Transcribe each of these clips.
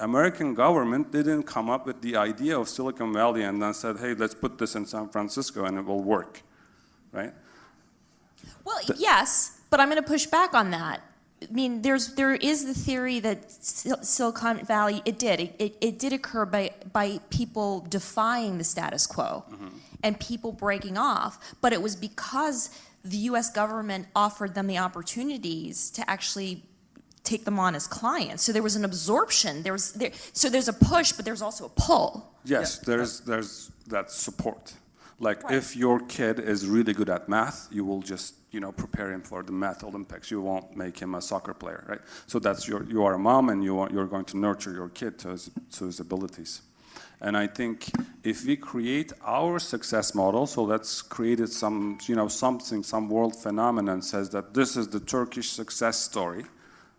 American government didn't come up with the idea of Silicon Valley and then said, hey, let's put this in San Francisco and it will work, right? Well, yes, but I'm going to push back on that. I mean, there is the theory that Silicon Valley, it did occur by people defying the status quo and people breaking off, but it was because the U.S. government offered them the opportunities to actually take them on as clients. So there was an absorption. So there's a push, but there's also a pull. Yes, there's that support. Like if your kid is really good at math, you will just prepare him for the math Olympics. You won't make him a soccer player, right? So that's you are a mom and you're going to nurture your kid to his abilities. And I think if we create our success model, so let's create some world phenomenon says that this is the Turkish success story,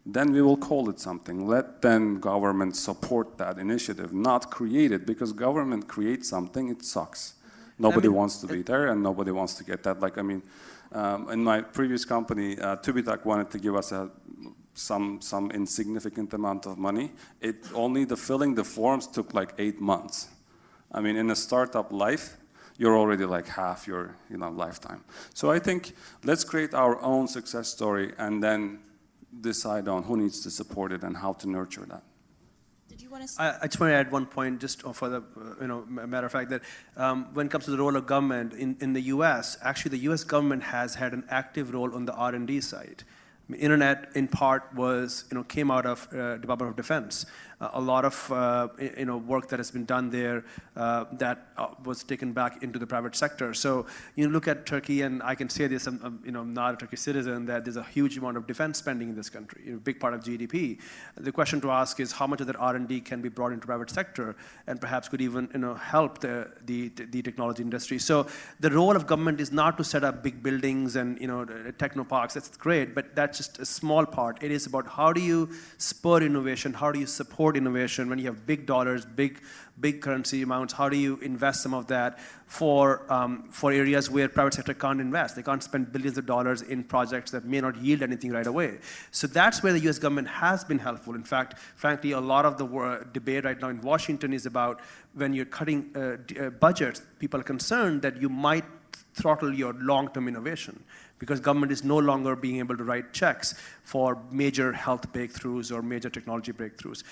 then we will call it something. Let then government support that initiative, not create it, because government creates something, it sucks. Nobody wants to be there, and nobody wants to get that. Like, I mean, in my previous company, TÜBİTAK wanted to give us some insignificant amount of money. Only filling the forms took like 8 months. I mean, in a startup life, you're already like half your lifetime. So I think let's create our own success story and then decide on who needs to support it and how to nurture that. I just want to add one point, just for the matter of fact, that when it comes to the role of government in the U.S., actually the U.S. government has had an active role on the R&D side. Internet, in part, came out of Department of Defense. A lot of work that has been done there that was taken back into the private sector. So you look at Turkey, and I can say this, I'm not a Turkish citizen, that there's a huge amount of defense spending in this country, a big part of GDP. The question to ask is how much of that R&D can be brought into private sector, and perhaps could even help the technology industry. So the role of government is not to set up big buildings and techno parks. That's great, but that's just a small part. It is about how do you spur innovation, how do you support innovation when you have big dollars, big currency amounts. How do you invest some of that for areas where private sector can't invest? They can't spend billions of dollars in projects that may not yield anything right away. So that's where the U.S. government has been helpful. In fact, frankly, a lot of the debate right now in Washington is about when you're cutting budgets, people are concerned that you might throttle your long-term innovation, because government is no longer being able to write checks for major health breakthroughs or major technology breakthroughs.